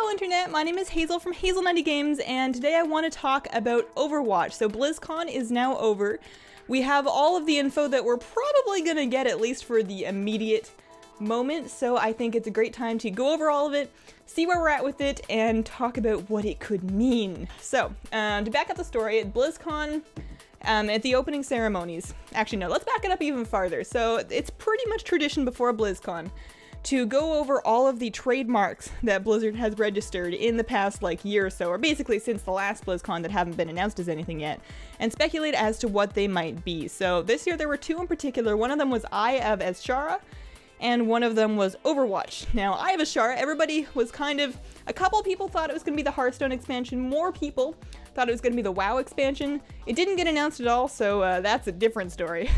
Hello Internet, my name is Hazel from Hazel90 Games, and today I want to talk about Overwatch. So BlizzCon is now over. We have all of the info that we're probably gonna get, at least for the immediate moment, so I think it's a great time to go over all of it, see where we're at with it, and talk about what it could mean. So, to back up the story, at BlizzCon, at the opening ceremonies, actually no, let's back it up even farther. So it's pretty much tradition before BlizzCon to go over all of the trademarks that Blizzard has registered in the past year or so, or basically since the last BlizzCon that haven't been announced as anything yet, and speculate as to what they might be. So this year there were two in particular. One of them was Eye of Azshara, and one of them was Overwatch. Now, Eye of Azshara, everybody was a couple people thought it was going to be the Hearthstone expansion, more people thought it was going to be the WoW expansion. It didn't get announced at all, so that's a different story.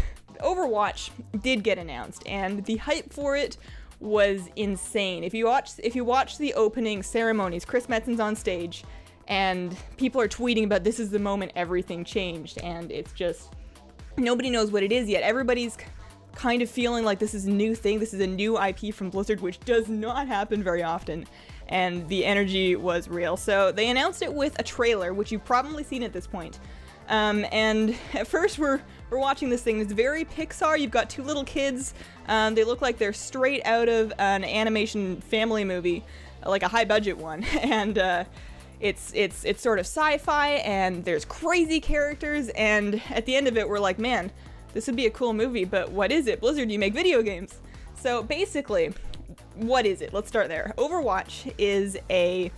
Overwatch did get announced, and the hype for it was insane. If you watch the opening ceremonies, Chris Metzen's on stage, and people are tweeting about this is the moment everything changed, and it's just, nobody knows what it is yet. Everybody's kind of feeling like this is a new thing, this is a new IP from Blizzard, which does not happen very often, and the energy was real. So they announced it with a trailer, which you've probably seen at this point. And at first we're watching this thing. It's very Pixar. You've got two little kids. They look like they're straight out of an animation family movie, like a high budget one. And it's sort of sci-fi, and there's crazy characters, and at the end of it we're like, man, this would be a cool movie, but what is it? Blizzard, you make video games. So basically, what is it? Let's start there. Overwatch is a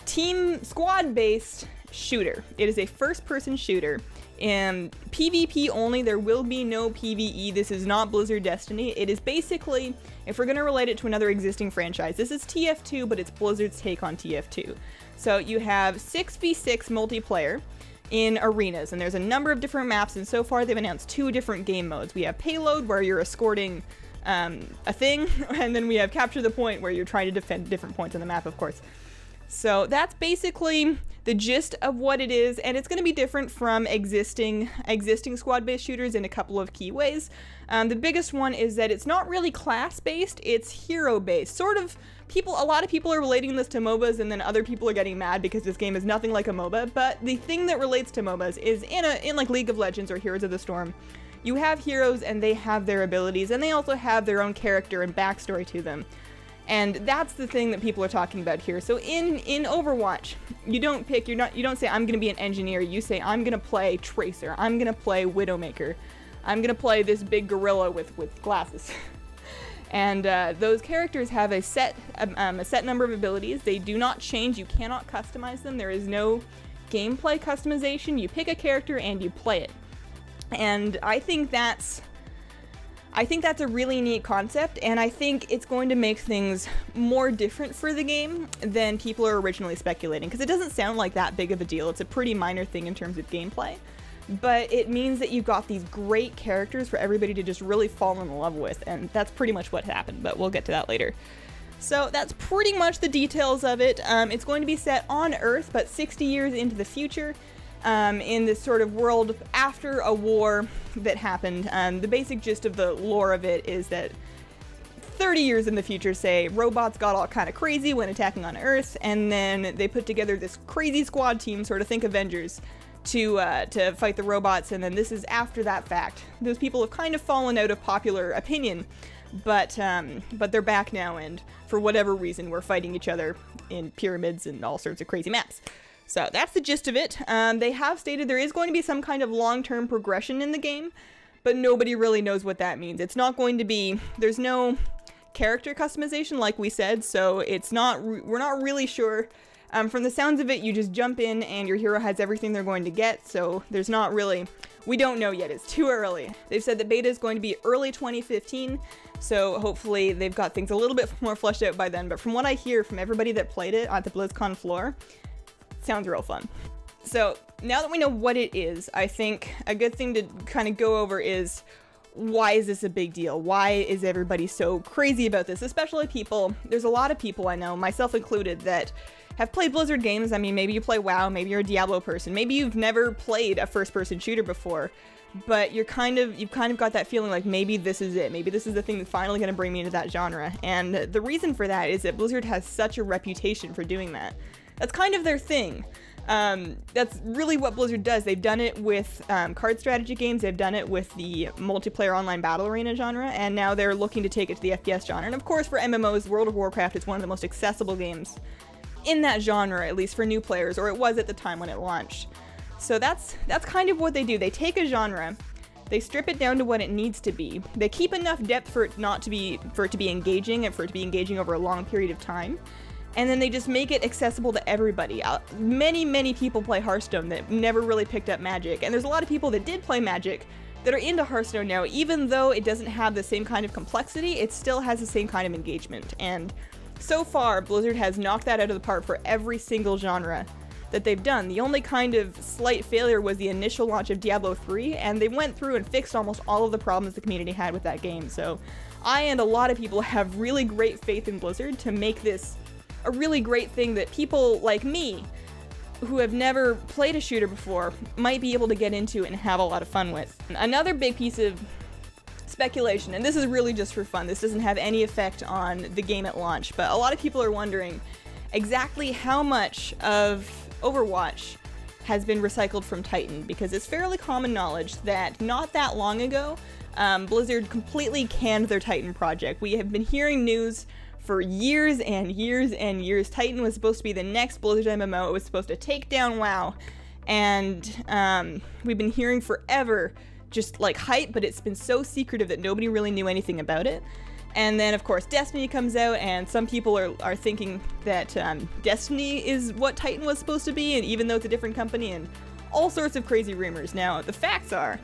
team squad-based shooter. It is a first-person shooter. And PvP only, there will be no PvE. This is not Blizzard Destiny. It is basically, if we're going to relate it to another existing franchise, this is TF2, but it's Blizzard's take on TF2. So you have 6v6 multiplayer in arenas, and there's a number of different maps, and so far they've announced two different game modes. We have Payload, where you're escorting a thing, and then we have Capture the Point, where you're trying to defend different points on the map, of course. So that's basically the gist of what it is, and it's going to be different from existing squad-based shooters in a couple of key ways. The biggest one is that it's not really class-based, it's hero-based. Sort of, a lot of people are relating this to MOBAs, and then other people are getting mad because this game is nothing like a MOBA, but the thing that relates to MOBAs is in like League of Legends or Heroes of the Storm, you have heroes and they have their abilities, and they also have their own character and backstory to them. And that's the thing that people are talking about here. So in Overwatch, you don't say I'm gonna be an engineer, you say I'm gonna play Tracer, I'm gonna play Widowmaker, I'm gonna play this big gorilla with glasses. And those characters have a set number of abilities. They do not change, you cannot customize them, there is no gameplay customization. You pick a character and you play it. And I think that's a really neat concept, and I think it's going to make things more different for the game than people are originally speculating, because it doesn't sound like that big of a deal. It's a pretty minor thing in terms of gameplay, but it means that you've got these great characters for everybody to just really fall in love with, and that's pretty much what happened, but we'll get to that later. So that's pretty much the details of it. It's going to be set on Earth, but 60 years into the future. In this sort of world after a war that happened. The basic gist of the lore of it is that 30 years in the future, say, robots got all kind of crazy when attacking on Earth, and then they put together this crazy squad team, sort of think Avengers, to fight the robots, and then this is after that fact. Those people have kind of fallen out of popular opinion, but they're back now, and for whatever reason, we're fighting each other in pyramids and all sorts of crazy maps. So that's the gist of it. They have stated there is going to be some kind of long-term progression in the game, but nobody really knows what that means. It's not going to be, there's no character customization like we said, so we're not really sure. From the sounds of it, you just jump in and your hero has everything they're going to get, so there's not really, we don't know yet, it's too early. They've said that beta is going to be early 2015, so hopefully they've got things a little bit more fleshed out by then, but from what I hear from everybody that played it at the BlizzCon floor, sounds real fun. So now that we know what it is, I think a good thing to kind of go over is, why is this a big deal? Why is everybody so crazy about this? Especially people, there's a lot of people I know, myself included, that have played Blizzard games. I mean, maybe you play WoW, maybe you're a Diablo person, maybe you've never played a first-person shooter before, but you've kind of got that feeling like maybe this is it. Maybe this is the thing that's finally going to bring me into that genre. And the reason for that is that Blizzard has such a reputation for doing that. That's kind of their thing. That's really what Blizzard does. They've done it with card strategy games, they've done it with the multiplayer online battle arena genre, and now they're looking to take it to the FPS genre. And of course for MMOs, World of Warcraft is one of the most accessible games in that genre, at least for new players, or it was at the time when it launched. So that's kind of what they do. They take a genre, they strip it down to what it needs to be, they keep enough depth for it to be engaging, and for it to be engaging over a long period of time, and then they just make it accessible to everybody. Many people play Hearthstone that never really picked up Magic, and there's a lot of people that did play Magic that are into Hearthstone now. Even though it doesn't have the same kind of complexity, it still has the same kind of engagement. And so far, Blizzard has knocked that out of the park for every single genre that they've done. The only kind of slight failure was the initial launch of Diablo 3, and they went through and fixed almost all of the problems the community had with that game. So I and a lot of people have really great faith in Blizzard to make this a really great thing that people like me, who have never played a shooter before, might be able to get into and have a lot of fun with. Another big piece of speculation, and this is really just for fun, this doesn't have any effect on the game at launch, but a lot of people are wondering exactly how much of Overwatch has been recycled from Titan, because it's fairly common knowledge that not that long ago, Blizzard completely canned their Titan project. We have been hearing news for years and years and years. Titan was supposed to be the next Blizzard MMO. It was supposed to take down WoW, and we've been hearing forever just like hype, but it's been so secretive that nobody really knew anything about it. And then of course Destiny comes out, and some people are thinking that Destiny is what Titan was supposed to be, and even though it's a different company, and all sorts of crazy rumors. Now the facts are,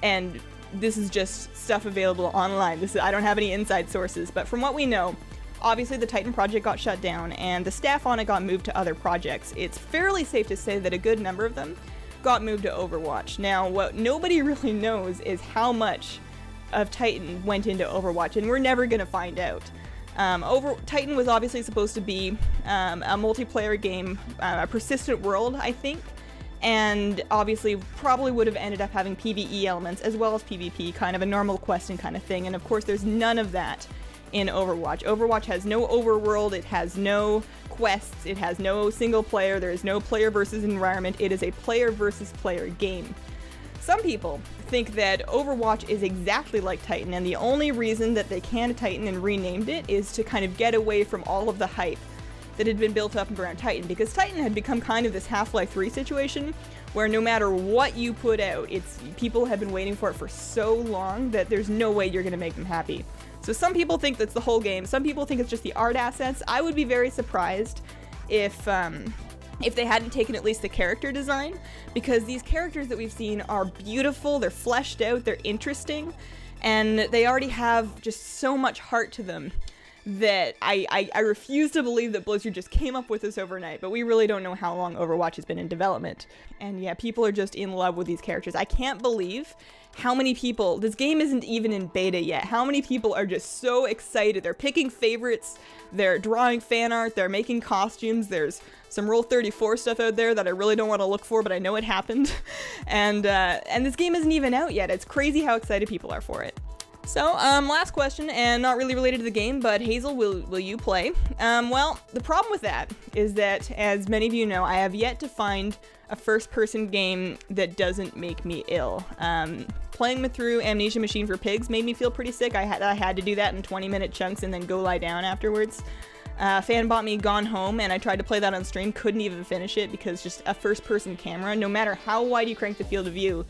and this is just stuff available online, I don't have any inside sources, but from what we know, obviously the Titan project got shut down and the staff on it got moved to other projects. It's fairly safe to say that a good number of them got moved to Overwatch. Now what nobody really knows is how much of Titan went into Overwatch, and we're never gonna find out. Titan was obviously supposed to be a multiplayer game, a persistent world, I think, and obviously probably would have ended up having PvE elements as well as PvP, kind of a normal questing kind of thing, and of course there's none of that in Overwatch. Overwatch has no overworld, it has no quests, it has no single player, there is no player versus environment, it is a player versus player game. Some people think that Overwatch is exactly like Titan, and the only reason that they canned Titan and renamed it is to kind of get away from all of the hype that had been built up around Titan, because Titan had become kind of this Half-Life 3 situation where no matter what you put out, people have been waiting for it for so long that there's no way you're gonna make them happy. So some people think that's the whole game, some people think it's just the art assets. I would be very surprised if they hadn't taken at least the character design, because these characters that we've seen are beautiful, they're fleshed out, they're interesting, and they already have just so much heart to them that I refuse to believe that Blizzard just came up with this overnight, but we really don't know how long Overwatch has been in development. And yeah, people are just in love with these characters. I can't believe how many people, this game isn't even in beta yet, how many people are just so excited. They're picking favorites, they're drawing fan art, they're making costumes, there's some Rule 34 stuff out there that I really don't want to look for, but I know it happened. And this game isn't even out yet. It's crazy how excited people are for it. So, last question, and not really related to the game, but Hazel, will you play? Well, the problem with that is that, as many of you know, I have yet to find a first-person game that doesn't make me ill. Playing through Amnesia Machine for Pigs made me feel pretty sick. I had to do that in 20-minute chunks and then go lie down afterwards. Fan bought me Gone Home, and I tried to play that on stream, couldn't even finish it because just a first-person camera, no matter how wide you crank the field of view,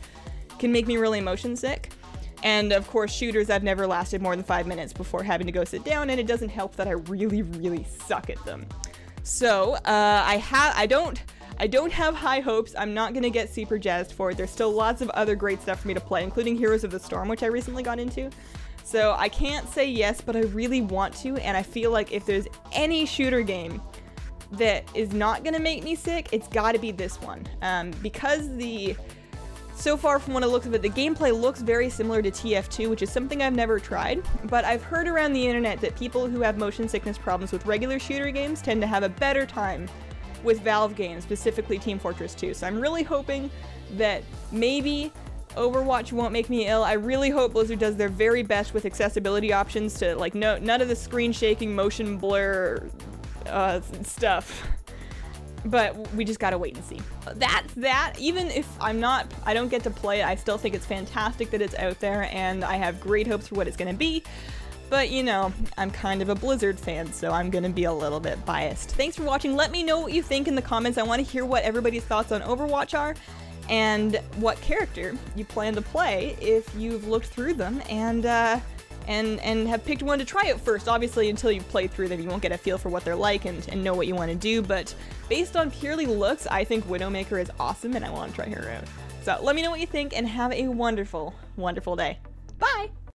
can make me really motion sick. And of course, shooters, I've never lasted more than 5 minutes before having to go sit down, and it doesn't help that I really suck at them. So, I don't have high hopes. I'm not gonna get super jazzed for it. There's still lots of other great stuff for me to play, including Heroes of the Storm, which I recently got into. So I can't say yes, but I really want to, and I feel like if there's any shooter game that is not gonna make me sick, it's gotta be this one. Because so far from what it looks of it, the gameplay looks very similar to TF2, which is something I've never tried, but I've heard around the internet that people who have motion sickness problems with regular shooter games tend to have a better time with Valve games, specifically Team Fortress 2. So I'm really hoping that maybe Overwatch won't make me ill. I really hope Blizzard does their very best with accessibility options to, like, none of the screen shaking, motion blur stuff. But we just gotta wait and see. That's that. Even if I don't get to play it, I still think it's fantastic that it's out there, and I have great hopes for what it's gonna be. But, you know, I'm kind of a Blizzard fan, so I'm gonna be a little bit biased. Thanks for watching. Let me know what you think in the comments. I want to hear what everybody's thoughts on Overwatch are, and what character you plan to play if you've looked through them and have picked one to try out first. Obviously, until you play through them, you won't get a feel for what they're like and know what you want to do, but based on purely looks, I think Widowmaker is awesome, and I want to try her out. So let me know what you think, and have a wonderful, wonderful day.